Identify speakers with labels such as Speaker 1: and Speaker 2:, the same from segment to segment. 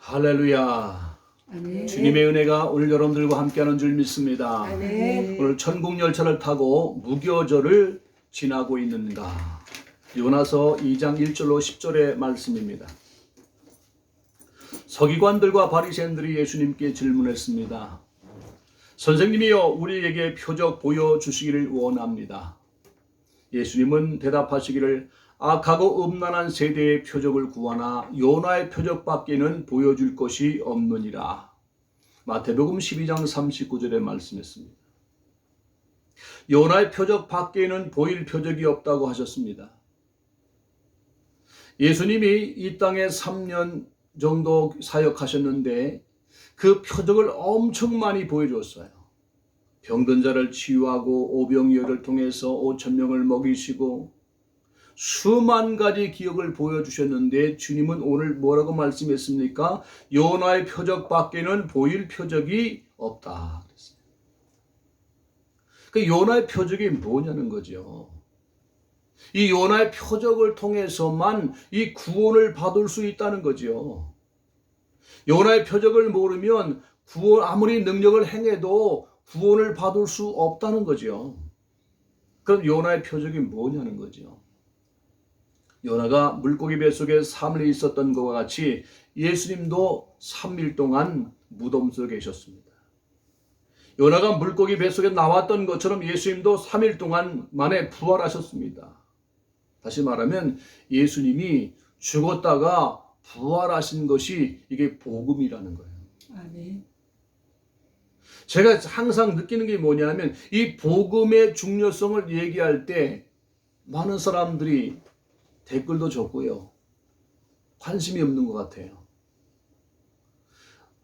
Speaker 1: 할렐루야.
Speaker 2: 아멘.
Speaker 1: 주님의 은혜가 오늘 여러분들과 함께하는 줄 믿습니다.
Speaker 2: 아멘.
Speaker 1: 오늘 천국 열차를 타고 무교절을 지나고 있는가. 요나서 2장 1절로 10절의 말씀입니다. 서기관들과 바리새인들이 예수님께 질문했습니다. 선생님이여, 우리에게 표적 보여주시기를 원합니다. 예수님은 대답하시기를 악하고 음란한 세대의 표적을 구하나 요나의 표적밖에는 보여줄 것이 없느니라. 마태복음 12장 39절에 말씀했습니다. 요나의 표적 밖에는 보일 표적이 없다고 하셨습니다. 예수님이 이 땅에 3년 정도 사역하셨는데 그 표적을 엄청 많이 보여줬어요. 병든 자를 치유하고 오병이어를 통해서 5,000명을 먹이시고 수만 가지 기억을 보여주셨는데 주님은 오늘 뭐라고 말씀했습니까? 요나의 표적 밖에는 보일 표적이 없다. 그 요나의 표적이 뭐냐는 거죠. 이 요나의 표적을 통해서만 이 구원을 받을 수 있다는 거죠. 요나의 표적을 모르면 아무리 능력을 행해도 구원을 받을 수 없다는 거죠. 그럼 요나의 표적이 뭐냐는 거죠. 요나가 물고기 뱃속에 3일 있었던 것과 같이 예수님도 3일 동안 무덤 속에 계셨습니다. 요나가 물고기 뱃속에 나왔던 것처럼 예수님도 3일 동안 만에 부활하셨습니다. 다시 말하면 예수님이 죽었다가 부활하신 것이 이게 복음이라는 거예요.
Speaker 2: 아멘.
Speaker 1: 제가 항상 느끼는 게 뭐냐면 이 복음의 중요성을 얘기할 때 많은 사람들이 댓글도 적고요. 관심이 없는 것 같아요.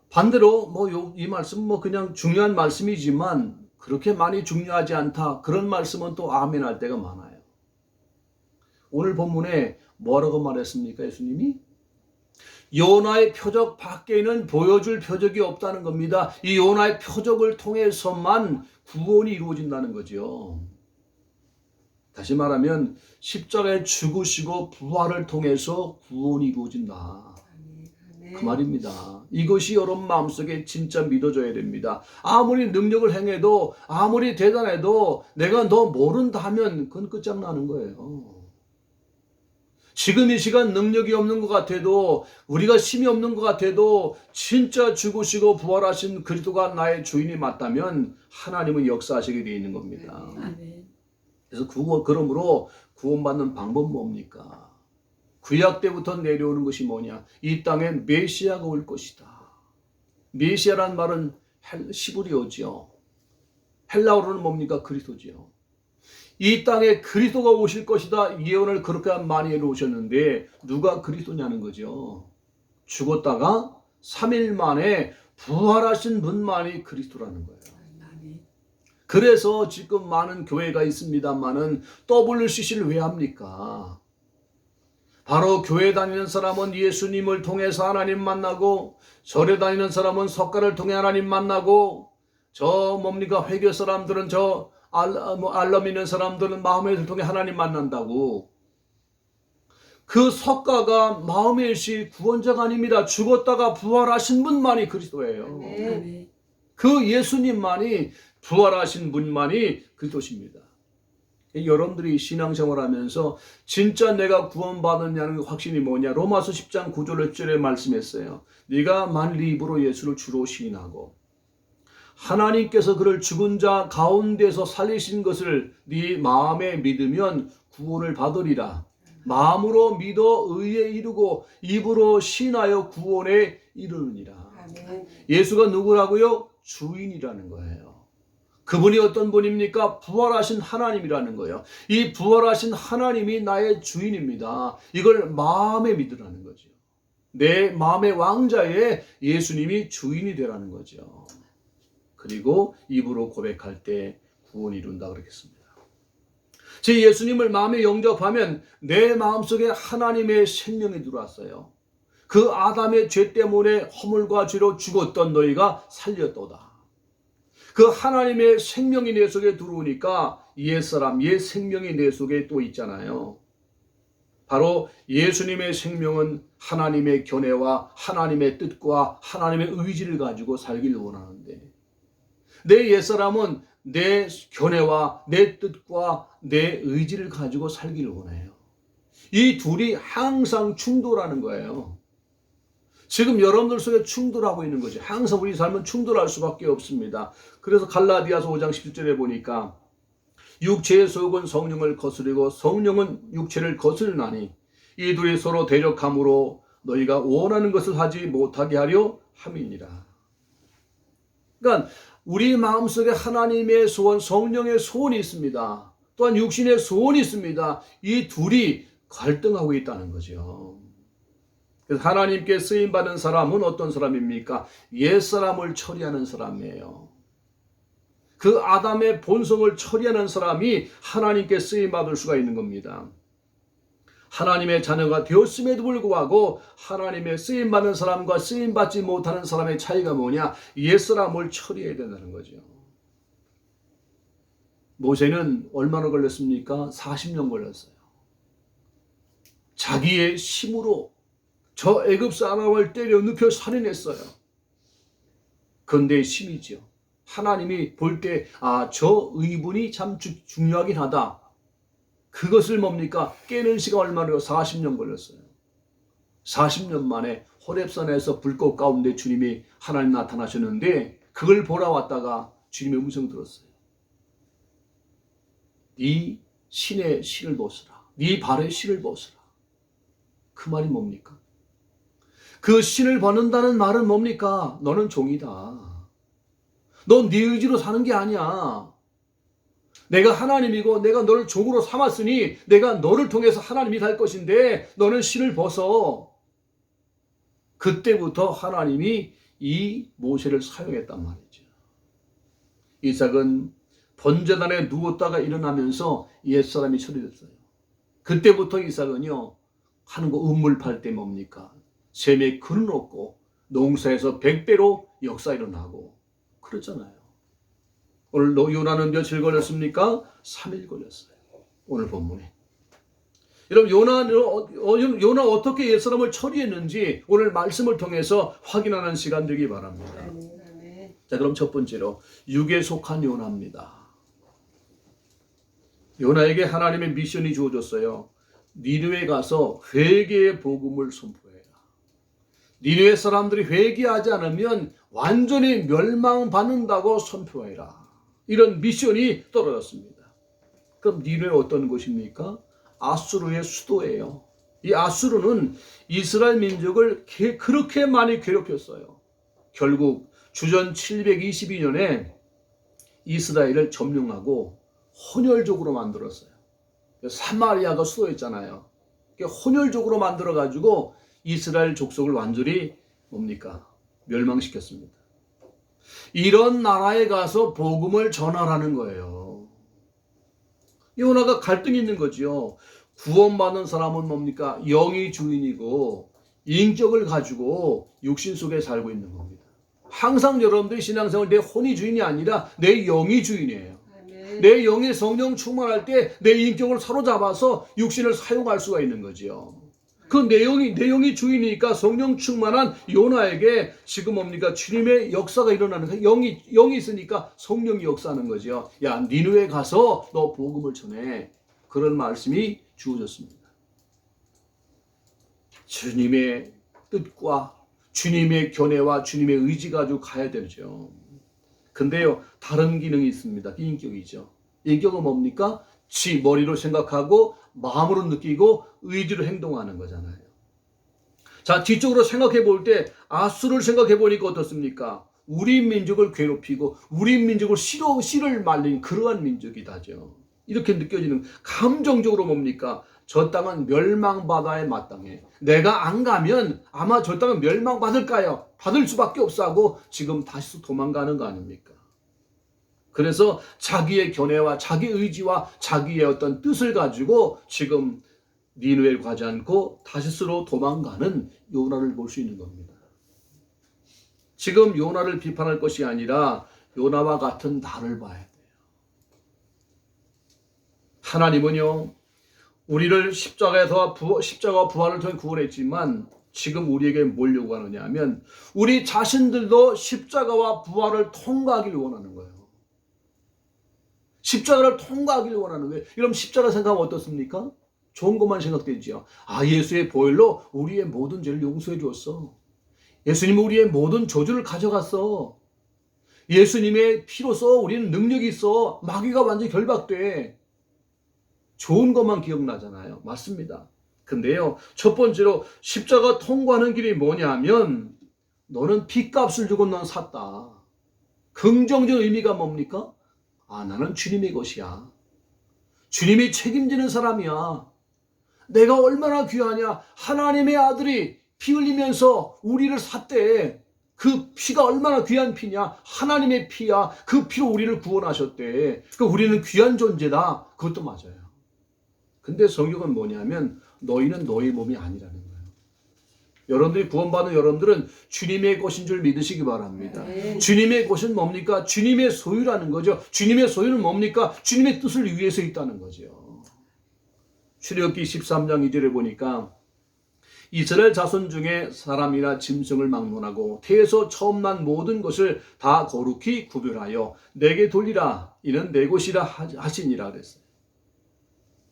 Speaker 1: 반대로 이 말씀은 그냥 중요한 말씀이지만 그렇게 많이 중요하지 않다. 그런 말씀은 또 아멘할 때가 많아요. 오늘 본문에 뭐라고 말했습니까, 예수님이? 요나의 표적 밖에는 보여줄 표적이 없다는 겁니다. 이 요나의 표적을 통해서만 구원이 이루어진다는 거죠. 다시 말하면 십자가에 죽으시고 부활을 통해서 구원이 이루어진다. 그 말입니다. 이것이 여러분 마음속에 진짜 믿어져야 됩니다. 아무리 능력을 행해도 아무리 대단해도 내가 너 모른다 하면 그건 끝장나는 거예요. 지금 이 시간 능력이 없는 것 같아도 우리가 힘이 없는 것 같아도 진짜 죽으시고 부활하신 그리스도가 나의 주인이 맞다면 하나님은 역사하시게 되어 있는 겁니다.
Speaker 2: 아멘.
Speaker 1: 그래서 그러므로 구원받는 방법 뭡니까? 구약 때부터 내려오는 것이 뭐냐? 이 땅에 메시아가 올 것이다. 메시아란 말은 시브리어죠. 헬라어로는 뭡니까? 그리스도죠. 이 땅에 그리스도가 오실 것이다. 예언을 그렇게 많이 해놓으셨는데 누가 그리스도냐는 거죠. 죽었다가 3일 만에 부활하신 분만이 그리스도라는 거예요. 그래서 지금 많은 교회가 있습니다만은 WCC를 왜 합니까? 바로 교회 다니는 사람은 예수님을 통해서 하나님 만나고 절에 다니는 사람은 석가를 통해 하나님 만나고 회교 사람들은 알러 믿는 사람들은 마음의 일을 통해 하나님 만난다고. 그 석가가 마음의 일시 구원자가 아닙니다. 죽었다가 부활하신 분만이 그리스도예요.
Speaker 2: 아멘.
Speaker 1: 그 예수님만이 부활하신 분만이 그리스도십니다. 여러분들이 신앙생활 하면서 진짜 내가 구원받았냐는 확신이 뭐냐? 로마서 10장 9절 10절에 말씀했어요. 네가 만일 네 입으로 예수를 주로 시인하고 하나님께서 그를 죽은 자 가운데서 살리신 것을 네 마음에 믿으면 구원을 받으리라. 마음으로 믿어 의에 이르고 입으로 시인하여 구원에 이르느니라.
Speaker 2: 아멘.
Speaker 1: 예수가 누구라고요? 주인이라는 거예요. 그분이 어떤 분입니까? 부활하신 하나님이라는 거예요. 이 부활하신 하나님이 나의 주인입니다. 이걸 마음에 믿으라는 거죠. 내 마음의 왕자에 예수님이 주인이 되라는 거죠. 그리고 입으로 고백할 때 구원이 이룬다 그러겠습니다. 제 예수님을 마음에 영접하면 내 마음속에 하나님의 생명이 들어왔어요. 그 아담의 죄 때문에 허물과 죄로 죽었던 너희가 살렸도다. 그 하나님의 생명이 내 속에 들어오니까 옛사람, 옛 생명이 내 속에 또 있잖아요. 바로 예수님의 생명은 하나님의 견해와 하나님의 뜻과 하나님의 의지를 가지고 살기를 원하는데, 내 옛사람은 내 견해와 내 뜻과 내 의지를 가지고 살기를 원해요. 이 둘이 항상 충돌하는 거예요. 지금 여러분들 속에 충돌하고 있는 거죠. 항상 우리 삶은 충돌할 수밖에 없습니다. 그래서 갈라디아서 5장 17절에 보니까 육체의 소욕은 성령을 거스르고 성령은 육체를 거스르나니 이 둘이 서로 대적함으로 너희가 원하는 것을 하지 못하게 하려 함이니라. 그러니까 우리 마음속에 하나님의 소원, 성령의 소원이 있습니다. 또한 육신의 소원이 있습니다. 이 둘이 갈등하고 있다는 거죠. 그래서 하나님께 쓰임받은 사람은 어떤 사람입니까? 옛사람을 처리하는 사람이에요. 그 아담의 본성을 처리하는 사람이 하나님께 쓰임받을 수가 있는 겁니다. 하나님의 자녀가 되었음에도 불구하고 하나님의 쓰임받는 사람과 쓰임받지 못하는 사람의 차이가 뭐냐? 옛사람을 처리해야 된다는 거죠. 모세는 얼마나 걸렸습니까? 40년 걸렸어요. 자기의 힘으로 저 애굽 사람을 때려 눕혀 살인했어요. 그런데 힘이죠. 하나님이 볼 때 저 의분이 참 중요하긴 하다. 그것을 뭡니까? 깨는 시간 얼마나 40년 걸렸어요. 40년 만에 호렙산에서 불꽃 가운데 주님이 하나님 나타나셨는데 그걸 보러 왔다가 주님의 음성 들었어요. 네 신의 실을 벗으라. 네 발의 실을 벗으라. 그 말이 뭡니까? 그 신을 벗는다는 말은 뭡니까? 너는 종이다. 넌 네 의지로 사는 게 아니야. 내가 하나님이고 내가 너를 종으로 삼았으니 내가 너를 통해서 하나님이 될 것인데 너는 신을 벗어. 그때부터 하나님이 이 모세를 사용했단 말이죠. 이삭은 번제단에 누웠다가 일어나면서 옛사람이 처리됐어요. 그때부터 이삭은요 하는 거 음물 팔 때 뭡니까? 셈에 근은 없고 농사에서 100배로 역사 일어나고 그렇잖아요. 오늘 요나는 며칠 걸렸습니까? 3일 걸렸어요. 오늘 본문에. 여러분 요나 어떻게 옛사람을 처리했는지 오늘 말씀을 통해서 확인하는 시간 되기 바랍니다. 자, 그럼 첫 번째로 육에 속한 요나입니다. 요나에게 하나님의 미션이 주어졌어요. 니느웨에 가서 회개의 복음을 선포해라. 니느웨 사람들이 회개하지 않으면 완전히 멸망받는다고 선포해라. 이런 미션이 떨어졌습니다. 그럼 니느웨 어떤 곳입니까? 아수르의 수도예요. 이 아수르는 이스라엘 민족을 그렇게 많이 괴롭혔어요. 결국 주전 722년에 이스라엘을 점령하고 혼혈족으로 만들었어요. 사마리아가 수도였잖아요. 혼혈족으로 만들어가지고 이스라엘 족속을 완전히 뭡니까? 멸망시켰습니다. 이런 나라에 가서 복음을 전하라는 거예요. 요나가 갈등이 있는 거죠. 구원받는 사람은 뭡니까? 영이 주인이고 인격을 가지고 육신 속에 살고 있는 겁니다. 항상 여러분들의 신앙생활 내 혼이 주인이 아니라 내 영이 주인이에요. 내 영의 성령 충만할 때 내 인격을 사로잡아서 육신을 사용할 수가 있는 거죠. 그 내 영이 주인이니까 성령 충만한 요나에게 지금 뭡니까? 주님의 역사가 일어나는 거예요. 영이 있으니까 성령이 역사하는 거죠. 야, 니느웨 가서 너 복음을 전해. 그런 말씀이 주어졌습니다. 주님의 뜻과 주님의 견해와 주님의 의지 가지고 가야 되죠. 근데요, 다른 기능이 있습니다. 인격이죠. 인격은 뭡니까? 지 머리로 생각하고 마음으로 느끼고 의지로 행동하는 거잖아요. 자, 뒤쪽으로 생각해 볼 때 아수를 생각해 보니까 어떻습니까? 우리 민족을 괴롭히고 우리 민족을 씨를 말린 그러한 민족이다죠. 이렇게 느껴지는 감정적으로 뭡니까? 저 땅은 멸망바다에 마땅해. 내가 안 가면 아마 저 땅은 멸망받을까요? 받을 수밖에 없어 하고 지금 다시 도망가는 거 아닙니까? 그래서 자기의 견해와 자기 의지와 자기의 어떤 뜻을 가지고 지금 니느웨를 가지 않고 다시스로 도망가는 요나를 볼 수 있는 겁니다. 지금 요나를 비판할 것이 아니라 요나와 같은 나를 봐야 돼요. 하나님은요, 우리를 십자가와 부활을 통해 구원했지만 지금 우리에게 뭘 요구하느냐 하면 우리 자신들도 십자가와 부활을 통과하기를 원하는 거예요. 십자가를 통과하기를 원하는 거예요. 그럼 십자가 생각하면 어떻습니까? 좋은 것만 생각되지요. 예수의 보혈로 우리의 모든 죄를 용서해 주었어. 예수님은 우리의 모든 저주를 가져갔어. 예수님의 피로써 우리는 능력이 있어. 마귀가 완전히 결박돼. 좋은 것만 기억나잖아요. 맞습니다. 근데요, 첫 번째로 십자가 통과하는 길이 뭐냐면 너는 핏값을 주고 넌 샀다. 긍정적 의미가 뭡니까? 나는 주님의 것이야. 주님이 책임지는 사람이야. 내가 얼마나 귀하냐. 하나님의 아들이 피 흘리면서 우리를 샀대. 그 피가 얼마나 귀한 피냐. 하나님의 피야. 그 피로 우리를 구원하셨대. 그러니까 우리는 귀한 존재다. 그것도 맞아요. 근데 성경은 뭐냐면 너희는 너희 몸이 아니라는 거예요. 여러분들이 구원받은 여러분들은 주님의 것인 줄 믿으시기 바랍니다. 주님의 것은 뭡니까? 주님의 소유라는 거죠. 주님의 소유는 뭡니까? 주님의 뜻을 위해서 있다는 거죠. 출애굽기 13장 2절에 보니까 이스라엘 자손 중에 사람이나 짐승을 막론하고 태에서 처음 난 모든 것을 다 거룩히 구별하여 내게 돌리라. 이는 내 것이라 하시니라 그랬어요.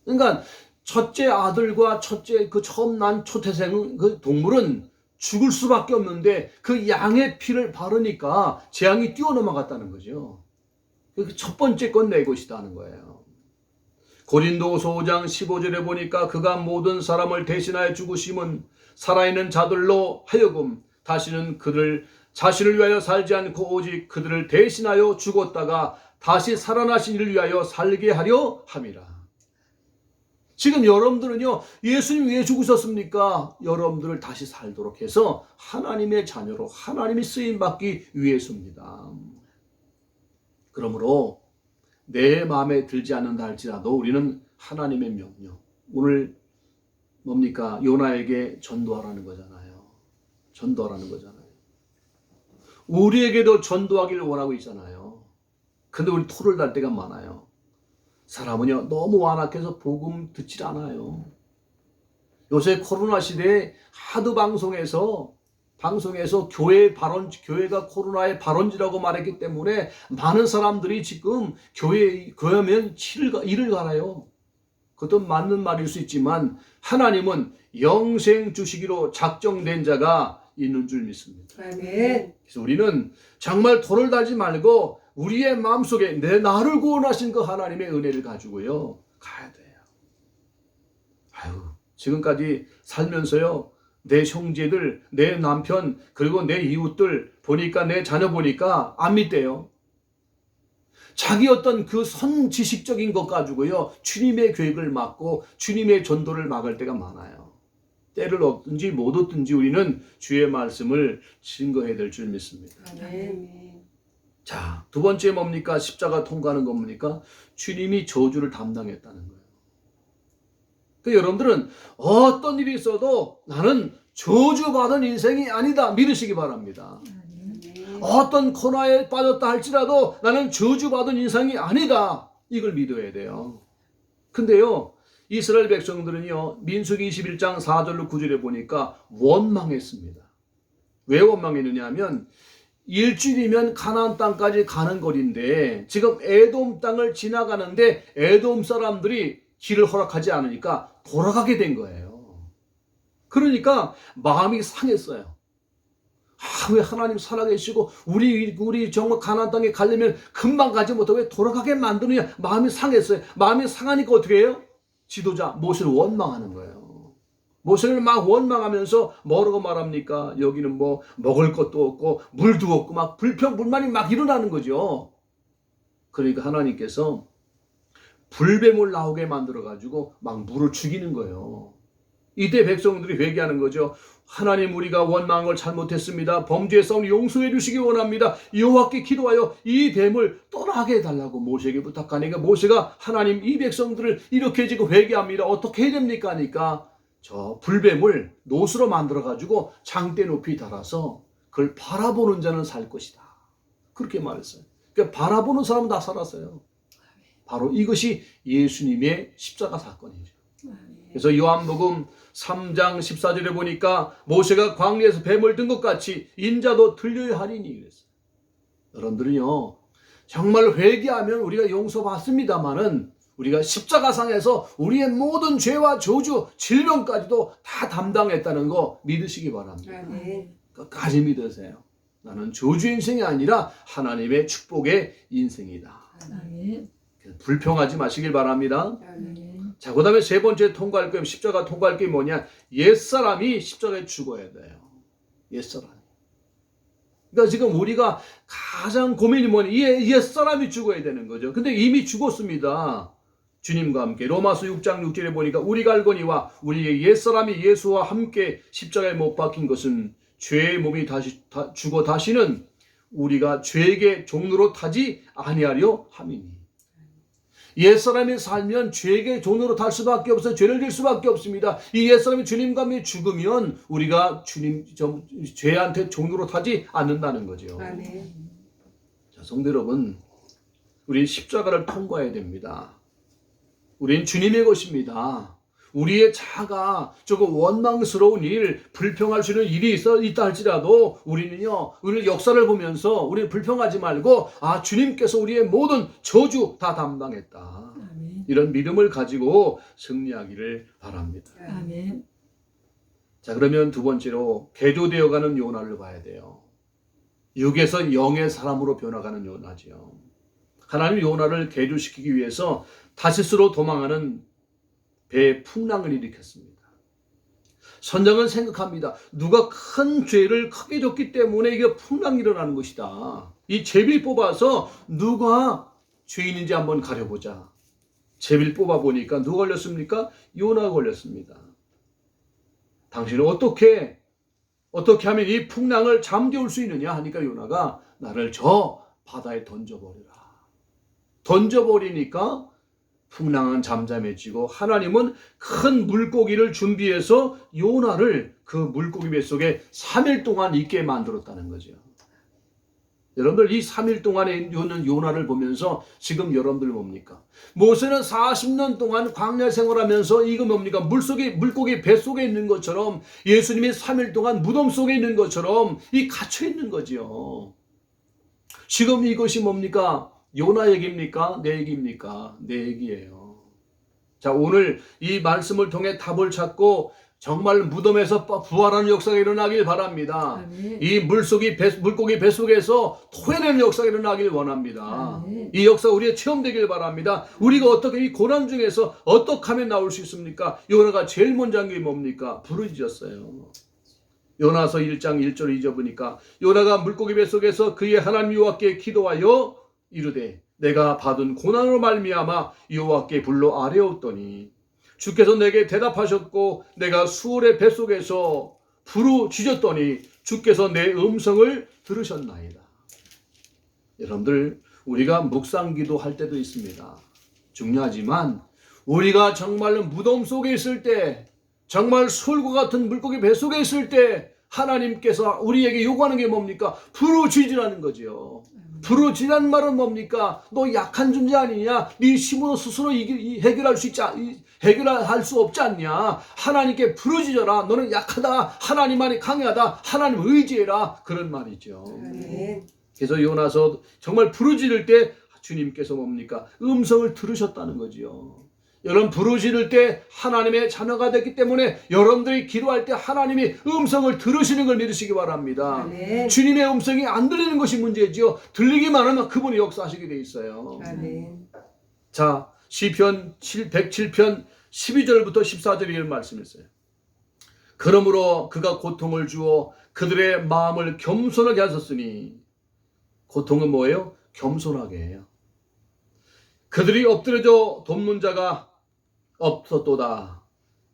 Speaker 1: 그러니까 첫째 아들과 첫째 그 처음 난 초태생 그 동물은 죽을 수밖에 없는데 그 양의 피를 바르니까 재앙이 뛰어넘어갔다는 거죠. 첫 번째 건 내 것이다 하는 거예요. 고린도후서 5장 15절에 보니까 그가 모든 사람을 대신하여 죽으심은 살아있는 자들로 하여금 다시는 그들 자신을 위하여 살지 않고 오직 그들을 대신하여 죽었다가 다시 살아나신 이를 위하여 살게 하려 함이라. 지금 여러분들은요, 예수님 왜 죽으셨습니까? 여러분들을 다시 살도록 해서 하나님의 자녀로 하나님이 쓰임받기 위해서입니다. 그러므로 내 마음에 들지 않는다 할지라도 우리는 하나님의 명령, 오늘 뭡니까? 요나에게 전도하라는 거잖아요. 전도하라는 거잖아요. 우리에게도 전도하기를 원하고 있잖아요. 근데 우리 토를 달 때가 많아요. 사람은요, 너무 완악해서 복음 듣질 않아요. 요새 코로나 시대에 하도 방송에서 교회가 코로나의 발원지라고 말했기 때문에 많은 사람들이 지금 교회면 이를 갈아요. 그것도 맞는 말일 수 있지만 하나님은 영생 주시기로 작정된 자가 있는 줄 믿습니다.
Speaker 2: 아멘.
Speaker 1: 그래서 우리는 정말 토를 달지 말고 우리의 마음속에 나를 구원하신 그 하나님의 은혜를 가지고요 가야 돼요. 지금까지 살면서요 내 형제들, 내 남편, 그리고 내 이웃들 보니까, 내 자녀 보니까 안 믿대요. 자기 어떤 그 선지식적인 것 가지고요 주님의 계획을 막고 주님의 전도를 막을 때가 많아요. 때를 얻든지 못 얻든지 우리는 주의 말씀을 증거해야 될 줄 믿습니다.
Speaker 2: 아멘.
Speaker 1: 자, 두 번째 뭡니까? 십자가 통과하는 건 뭡니까? 주님이 저주를 담당했다는 거예요. 그 여러분들은 어떤 일이 있어도 나는 저주받은 인생이 아니다 믿으시기 바랍니다. 어떤 코너에 빠졌다 할지라도 나는 저주받은 인생이 아니다, 이걸 믿어야 돼요. 근데요 이스라엘 백성들은요 민수기 21장 4절로 9절에 보니까 원망했습니다. 왜 원망했느냐 하면 일주일이면 가나안 땅까지 가는 거리인데 지금 에돔 땅을 지나가는데 에돔 사람들이 길을 허락하지 않으니까 돌아가게 된 거예요. 그러니까 마음이 상했어요. 왜 하나님 살아계시고 우리 정말 가나안 땅에 가려면 금방 가지 못하고 왜 돌아가게 만드느냐. 마음이 상했어요. 마음이 상하니까 어떻게 해요? 지도자 모세를 원망하는 거예요. 모세를 막 원망하면서 뭐라고 말합니까? 여기는 뭐 먹을 것도 없고 물도 없고 막 불평불만이 막 일어나는 거죠. 그러니까 하나님께서 불뱀을 나오게 만들어가지고 막 물을 죽이는 거예요. 이때 백성들이 회개하는 거죠. 하나님, 우리가 원망한 걸 잘못했습니다. 범죄했사오니 용서해 주시기 원합니다. 여호와께 기도하여 이 뱀을 떠나게 해달라고 모세에게 부탁하니까 모세가 하나님, 이 백성들을 이렇게 지금 회개합니다. 어떻게 해야 됩니까? 하니까 저 불뱀을 노수로 만들어가지고 장대 높이 달아서 그걸 바라보는 자는 살 것이다, 그렇게 말했어요. 그러니까 바라보는 사람은 다 살았어요. 바로 이것이 예수님의 십자가 사건이죠. 그래서 요한복음 3장 14절에 보니까 모세가 광야에서 뱀을 든 것 같이 인자도 들려야 하리니 그랬어요. 여러분들은요, 정말 회개하면 우리가 용서받습니다만은 우리가 십자가상에서 우리의 모든 죄와 저주, 질병까지도 다 담당했다는 거 믿으시기 바랍니다. 끝까지 믿으세요. 나는 저주 인생이 아니라 하나님의 축복의 인생이다. 불평하지 마시길 바랍니다. 자, 그 다음에 세 번째 통과할 게, 십자가 통과할 게 뭐냐? 옛사람이 십자가에 죽어야 돼요. 옛사람이. 그러니까 지금 우리가 가장 고민이 뭐냐? 옛사람이 죽어야 되는 거죠. 근데 이미 죽었습니다. 주님과 함께. 로마서 6장 6절에 보니까 우리가 알거니와 우리의 옛사람이 예수와 함께 십자가에 못 박힌 것은 죄의 몸이 죽어 다시는 우리가 죄에게 종로로 타지 아니하려 함이니. 옛사람이 살면 죄에게 종로로 탈 수밖에 없어요. 죄를 질 수밖에 없습니다. 이 옛사람이 주님과 함께 죽으면 우리가 죄한테 종로로 타지 않는다는 거죠. 자, 성도 여러분, 우리 십자가를 통과해야 됩니다. 우리는 주님의 것입니다. 우리의 자가 조금 원망스러운 일, 불평할 수 있는 일이 있다 할지라도 우리는 역사를 보면서 우리는 불평하지 말고 주님께서 우리의 모든 저주 다 담당했다. 아멘. 이런 믿음을 가지고 승리하기를 바랍니다. 아멘. 자, 그러면 두 번째로 개조되어가는 요나를 봐야 돼요. 육에서 영의 사람으로 변화가는 요나지요. 하나님 요나를 개조시키기 위해서 다시스로 도망하는 배에 풍랑을 일으켰습니다. 선장은 생각합니다. 누가 큰 죄를 크게 졌기 때문에 이게 풍랑이 일어나는 것이다. 이 제비를 뽑아서 누가 죄인인지 한번 가려보자. 제비를 뽑아보니까 누가 걸렸습니까? 요나가 걸렸습니다. 당신은 어떻게 하면 이 풍랑을 잠재울 수 있느냐 하니까 요나가 나를 저 바다에 던져버리라. 던져버리니까 풍랑은 잠잠해지고 하나님은 큰 물고기를 준비해서 요나를 그 물고기 뱃속에 3일 동안 있게 만들었다는 거죠. 여러분들 이 3일 동안에 있는 요나를 보면서 지금 여러분들 뭡니까? 모세는 40년 동안 광야 생활하면서 이거 뭡니까? 물고기 뱃속에 있는 것처럼 예수님이 3일 동안 무덤 속에 있는 것처럼 이 갇혀 있는 거지요. 지금 이것이 뭡니까? 요나 얘기입니까? 내 얘기입니까? 내 얘기예요. 자, 오늘 이 말씀을 통해 답을 찾고 정말 무덤에서 부활하는 역사가 일어나길 바랍니다. 아멘. 이 물고기 뱃속에서 토해내는 역사가 일어나길 원합니다. 아멘. 이 역사 우리의 체험되길 바랍니다. 우리가 어떻게 이 고난 중에서 어떻게 하면 나올 수 있습니까? 요나가 제일 먼저 한 게 뭡니까? 부르짖었어요. 요나서 1장 1절 잊어보니까 요나가 물고기 뱃속에서 그의 하나님 여호와께 기도하여 이르되 내가 받은 고난으로 말미암아 여호와께 불러 아뢰었더니 주께서 내게 대답하셨고 내가 수월의 뱃속에서 부르짖었더니 주께서 내 음성을 들으셨나이다. 여러분들 우리가 묵상기도 할 때도 있습니다. 중요하지만 우리가 정말로 무덤 속에 있을 때 정말 수월과 같은 물고기 뱃속에 있을 때 하나님께서 우리에게 요구하는 게 뭡니까? 부르짖으라는 거죠. 부르짖는 말은 뭡니까? 너 약한 존재 아니냐? 네 힘으로 스스로 해결할 수 없지 않냐? 하나님께 부르짖어라. 너는 약하다. 하나님만이 강하다. 하나님 의지해라. 그런 말이죠. 네. 그래서 요나서 정말 부르짖을 때 주님께서 뭡니까? 음성을 들으셨다는 거지요. 여러분 부르짖을 때 하나님의 자녀가 됐기 때문에 여러분들이 기도할 때 하나님이 음성을 들으시는 걸 믿으시기 바랍니다. 아멘. 주님의 음성이 안 들리는 것이 문제지요. 들리기만 하면 그분이 역사하시게 돼 있어요. 아멘. 자, 시편 107편 12절부터 14절에 이런 말씀이었어요. 그러므로 그가 고통을 주어 그들의 마음을 겸손하게 하셨으니 고통은 뭐예요? 겸손하게 해요. 그들이 엎드려져 돕는 자가 없었도다.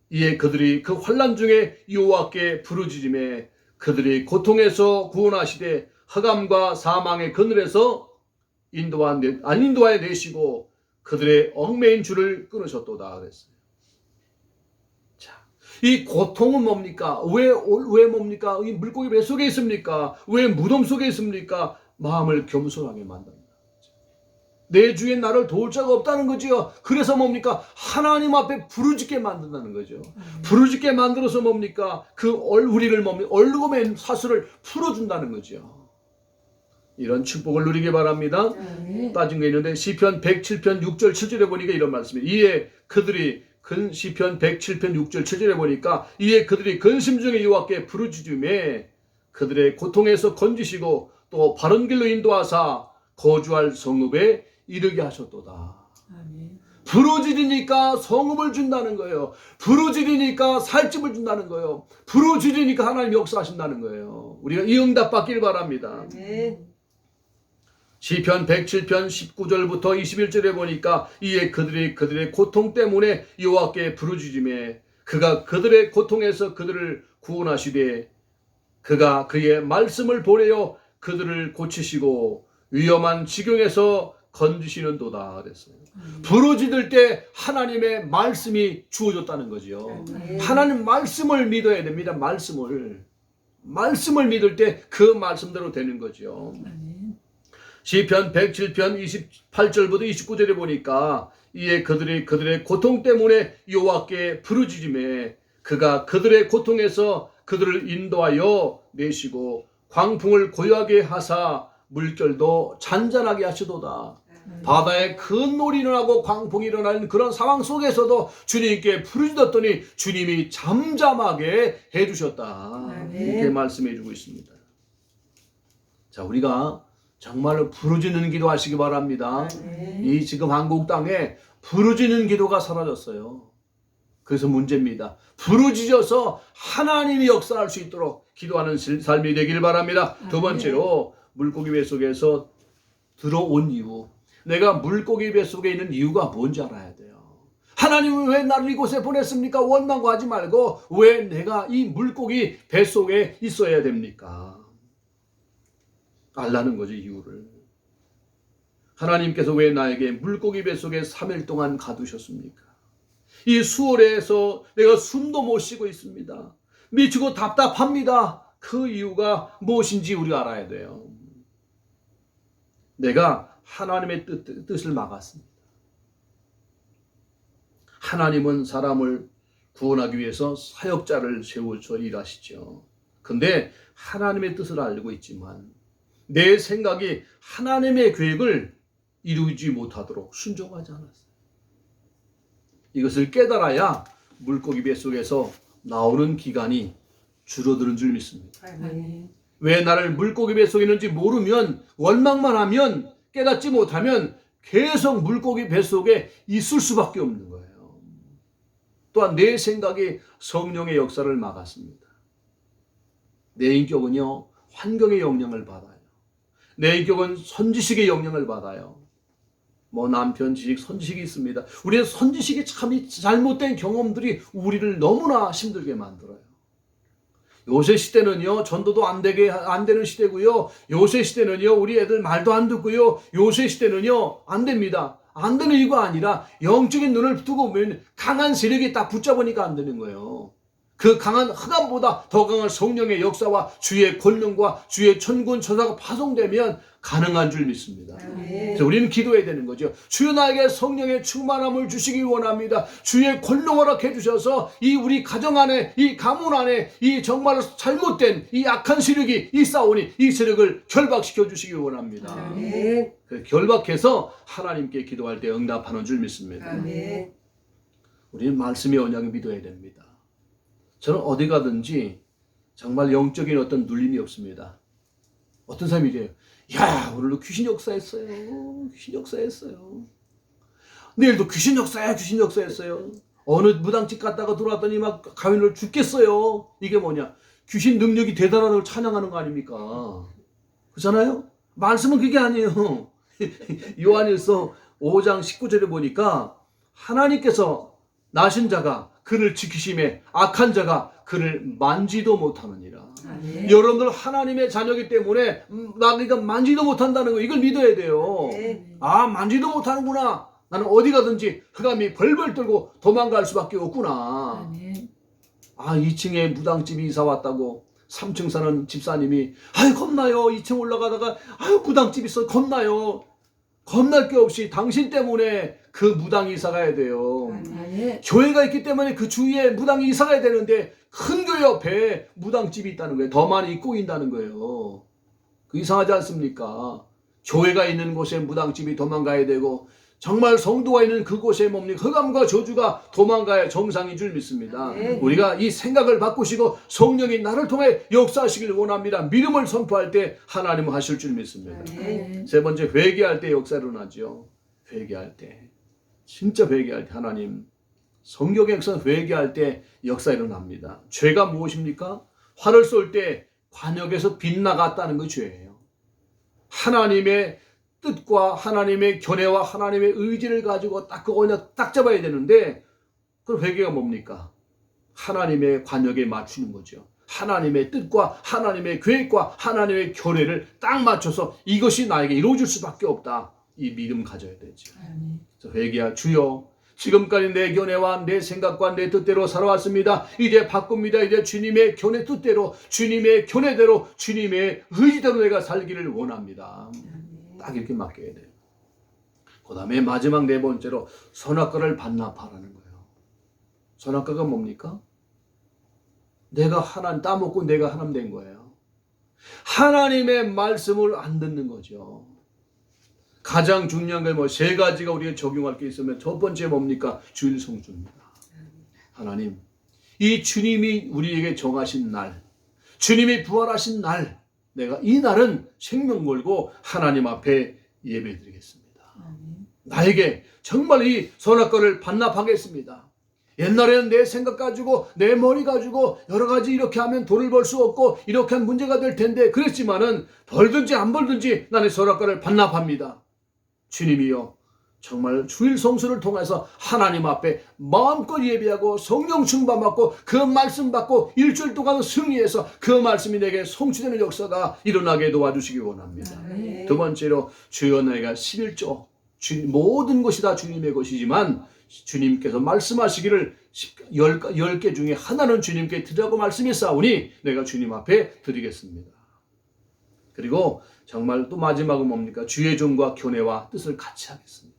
Speaker 1: 이에 그들이 그 환난 중에 여호와께 부르짖음에 그들이 고통에서 구원하시되 흑암과 사망의 그늘에서 인도하여 내시고 그들의 얽매인 줄을 끊으셨도다 그랬어요. 자, 이 고통은 뭡니까? 왜 뭡니까? 이 물고기 뱃속에 있습니까? 왜 무덤 속에 있습니까? 마음을 겸손하게 만든다. 내 주위에 나를 도울 자가 없다는 거지요. 그래서 뭡니까? 하나님 앞에 부르짖게 만든다는 거죠. 부르짖게 만들어서 뭡니까? 그 우리를 얼룩맨 사슬을 풀어준다는 거죠. 이런 축복을 누리기 바랍니다. 따진 게 있는데 시편 107편 6절 7절에 보니까 이런 말씀이에요. 이에 그들이 시편 107편 6절 7절에 보니까 이에 그들이 근심 중에 여호와께 부르짖음에 그들의 고통에서 건지시고 또 바른 길로 인도하사 거주할 성읍에 이르게 하셨도다. 부르짖으니까 성읍을 준다는 거예요. 부르짖으니까 살집을 준다는 거예요. 부르짖으니까 하나님 역사하신다는 거예요. 우리가 이 응답 받길 바랍니다. 시편 107편 19절부터 21절에 보니까 이에 그들의 고통 때문에 여호와께 부르짖음에 그가 그들의 고통에서 그들을 구원하시되 그가 그의 말씀을 보내어 그들을 고치시고 위험한 지경에서 건지시는도다 그랬어요. 부르짖을 때 하나님의 말씀이 주어졌다는 거죠. 하나님 말씀을 믿어야 됩니다. 말씀을 믿을 때 그 말씀대로 되는 거죠. 시편 107편 28절부터 29절에 보니까 이에 그들의 고통 때문에 여호와께 부르짖음에 그가 그들의 고통에서 그들을 인도하여 내시고 광풍을 고요하게 하사 물결도 잔잔하게 하시도다. 바다에 큰 놀이 일어나고 광풍이 일어나는 그런 상황 속에서도 주님께 부르짖었더니 주님이 잠잠하게 해주셨다. 이렇게 말씀해 주고 있습니다. 자, 우리가 정말로 부르짖는 기도 하시기 바랍니다. 이 지금 한국 땅에 부르짖는 기도가 사라졌어요. 그래서 문제입니다. 부르짖어서 하나님이 역사할 수 있도록 기도하는 삶이 되길 바랍니다. 두 번째로 물고기 뱃속에서 들어온 이유. 내가 물고기 뱃속에 있는 이유가 뭔지 알아야 돼요. 하나님은 왜 나를 이곳에 보냈습니까? 원망하지 말고 왜 내가 이 물고기 뱃속에 있어야 됩니까? 알라는 거죠, 이유를. 하나님께서 왜 나에게 물고기 뱃속에 3일 동안 가두셨습니까? 이 수월에서 내가 숨도 못 쉬고 있습니다. 미치고 답답합니다. 그 이유가 무엇인지 우리가 알아야 돼요. 내가 하나님의 뜻을 막았습니다. 하나님은 사람을 구원하기 위해서 사역자를 세우셔 일하시죠. 근데 하나님의 뜻을 알고 있지만 내 생각이 하나님의 계획을 이루지 못하도록 순종하지 않았어요. 이것을 깨달아야 물고기 뱃속에서 나오는 기간이 줄어드는 줄 믿습니다. 왜 나를 물고기 뱃속에 있는지 모르면 원망만 하면 깨닫지 못하면 계속 물고기 뱃속에 있을 수밖에 없는 거예요. 또한 내 생각이 성령의 역사를 막았습니다. 내 인격은요 환경의 영향을 받아요. 내 인격은 선지식의 영향을 받아요. 뭐 남편 지식, 선지식이 있습니다. 우리의 선지식이 참 잘못된 경험들이 우리를 너무나 힘들게 만들어요. 요새 시대는요 전도도 안 되는 시대고요. 요새 시대는요 우리 애들 말도 안 듣고요. 요새 시대는요 안 됩니다. 안 되는 이유가 아니라 영적인 눈을 두고 보면 강한 세력이 딱 붙잡으니까 안 되는 거예요. 그 강한 흑암보다 더 강한 성령의 역사와 주의 권능과 주의 천군 천사가 파송되면 가능한 줄 믿습니다. 그래서 우리는 기도해야 되는 거죠. 주여 나에게 성령의 충만함을 주시기 원합니다. 주의 권능 허락해 주셔서 이 우리 가정 안에 이 가문 안에 이 정말 잘못된 이 악한 세력이 있사오니 이 세력을 결박시켜 주시기 원합니다. 결박해서 하나님께 기도할 때 응답하는 줄 믿습니다. 우리는 말씀의 언약을 믿어야 됩니다. 저는 어디 가든지 정말 영적인 어떤 눌림이 없습니다. 어떤 사람이 이래요. 야, 오늘도 귀신 역사했어요. 귀신 역사했어요. 내일도 귀신 역사했어요. 어느 무당집 갔다가 들어왔더니 막 가면을 죽겠어요. 이게 뭐냐? 귀신 능력이 대단한 걸 찬양하는 거 아닙니까? 그렇잖아요? 말씀은 그게 아니에요. 요한일서 5장 19절에 보니까 하나님께서 나신 자가 그를 지키심에 악한 자가 그를 만지도 못하느니라. 여러분들 하나님의 자녀이기 때문에 나가 만지도 못한다는 거 이걸 믿어야 돼요. 아 만지도 못하는구나. 나는 어디 가든지 흑암이 벌벌 떨고 도망갈 수밖에 없구나. 아 2층에 무당집이 이사 왔다고 3층 사는 집사님이 아유 겁나요. 2층 올라가다가 아유 무당집 있어 겁나요. 겁날 게 없이 당신 때문에 그 무당이 이사 가야 돼요.
Speaker 2: 아멘.
Speaker 1: 교회가 있기 때문에 그 주위에 무당이 이사 가야 되는데 큰 교회 옆에 무당집이 있다는 거예요. 더 많이 꼬인다는 거예요. 그 이상하지 않습니까? 교회가 있는 곳에 무당집이 도망가야 되고 정말 성도가 있는 그곳에 뭡니까? 흑암과 저주가 도망가야 정상인 줄 믿습니다. 우리가 이 생각을 바꾸시고 성령이 나를 통해 역사하시길 원합니다. 믿음을 선포할 때 하나님은 하실 줄 믿습니다. 세 번째, 회개할 때 역사 일어나죠. 회개할 때, 진짜 회개할 때 하나님, 성경에서 회개할 때 역사 일어납니다. 죄가 무엇입니까? 활을 쏠 때 관역에서 빗나갔다는 게 죄예요. 하나님의 뜻과 하나님의 견해와 하나님의 의지를 가지고 딱 그 언약 딱 잡아야 되는데, 그 회개가 뭡니까? 하나님의 관역에 맞추는 거죠. 하나님의 뜻과 하나님의 계획과 하나님의 견해를 딱 맞춰서 이것이 나에게 이루어질 수밖에 없다. 이 믿음 가져야 되죠. 그래서 회개할 주여, 지금까지 내 견해와 내 생각과 내 뜻대로 살아왔습니다. 이제 바꿉니다. 이제 주님의 견해 뜻대로, 주님의 견해대로, 주님의 의지대로 내가 살기를 원합니다. 딱 이렇게 맡겨야 돼요. 그 다음에 마지막 네 번째로 선악과를 반납하라는 거예요. 선악과가 뭡니까? 내가 하나님 따먹고 내가 하나님 된 거예요. 하나님의 말씀을 안 듣는 거죠. 가장 중요한 게 뭐 세 가지가 우리가 적용할 게 있으면 첫 번째 뭡니까? 주일 성수입니다. 하나님, 이 주님이 우리에게 정하신 날, 주님이 부활하신 날, 내가 이 날은 생명 걸고 하나님 앞에 예배드리겠습니다. 나에게 정말 이 선악과를 반납하겠습니다. 옛날에는 내 생각 가지고 내 머리 가지고 여러 가지 이렇게 하면 돈을 벌 수 없고 이렇게 하면 문제가 될 텐데 그랬지만은 벌든지 안 벌든지 나는 선악과를 반납합니다. 주님이여, 정말 주일 성수를 통해서 하나님 앞에 마음껏 예배하고 성령 충만 받고 그 말씀 받고 일주일 동안 승리해서 그 말씀이 내게 성취되는 역사가 일어나게 도와주시기 원합니다. 두 번째로, 주여 내가 11조, 모든 것이 다 주님의 것이지만 주님께서 말씀하시기를 10개 중에 하나는 주님께 드리라고 말씀했사오니 내가 주님 앞에 드리겠습니다. 그리고 정말 또 마지막은 뭡니까? 주의 종과 견해와 뜻을 같이 하겠습니다.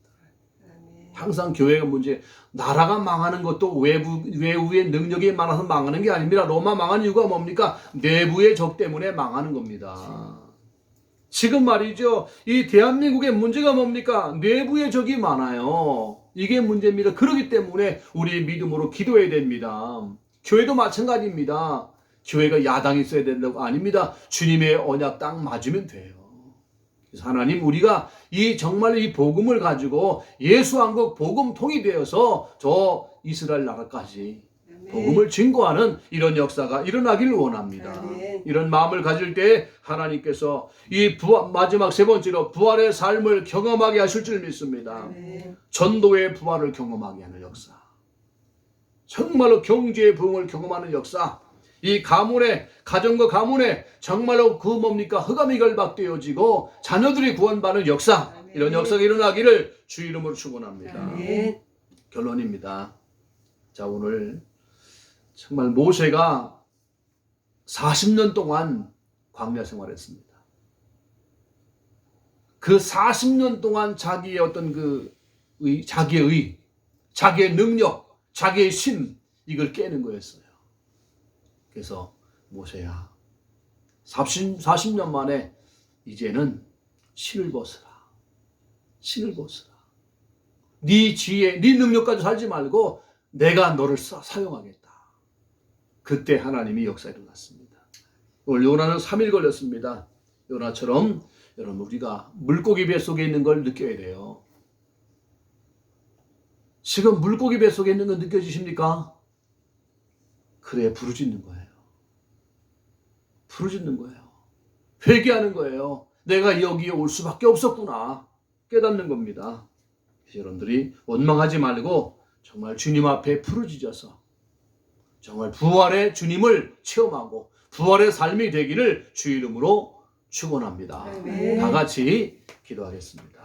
Speaker 1: 항상 교회가 문제, 나라가 망하는 것도 외부의 능력이 많아서 망하는 게 아닙니다. 로마 망한 이유가 뭡니까? 내부의 적 때문에 망하는 겁니다. 지금 말이죠, 이 대한민국의 문제가 뭡니까? 내부의 적이 많아요. 이게 문제입니다. 그렇기 때문에 우리 믿음으로 기도해야 됩니다. 교회도 마찬가지입니다. 교회가 야당이 있어야 된다고 아닙니다. 주님의 언약 딱 맞으면 돼요. 그래서 하나님, 우리가 정말 이 복음을 가지고 예수 한국 복음통이 되어서 저 이스라엘 나라까지 복음을 증거하는 이런 역사가 일어나기를 원합니다. 이런 마음을 가질 때 하나님께서 마지막 세 번째로 부활의 삶을 경험하게 하실 줄 믿습니다. 전도의 부활을 경험하게 하는 역사, 정말로 경제의 부흥을 경험하는 역사, 이 가문에, 가정과 가문에 정말로 그 뭡니까? 흑암이 결박되어지고 자녀들이 구원받는 역사, 이런 역사가 일어나기를 주 이름으로 축원합니다. 결론입니다. 자, 오늘 정말 모세가 40년 동안 광야 생활했습니다. 그 40년 동안 자기의 어떤 자기의 능력, 자기의 심, 이걸 깨는 거였어요. 그래서 모세야, 40년 만에 이제는 신을 벗으라. 신을 벗으라. 네 지혜, 네 능력 가지고 살지 말고 내가 너를 사용하겠다. 그때 하나님이 역사에 일어났습니다. 오늘 요나는 3일 걸렸습니다. 요나처럼 여러분, 우리가 물고기 뱃속에 있는 걸 느껴야 돼요. 지금 물고기 뱃속에 있는 거 느껴지십니까? 그래, 부르짖는 거예요. 부르짖는 거예요. 회개하는 거예요. 내가 여기에 올 수밖에 없었구나. 깨닫는 겁니다. 여러분들이 원망하지 말고 정말 주님 앞에 부르짖어서 정말 부활의 주님을 체험하고 부활의 삶이 되기를 주 이름으로 축원합니다. 다 같이 기도하겠습니다.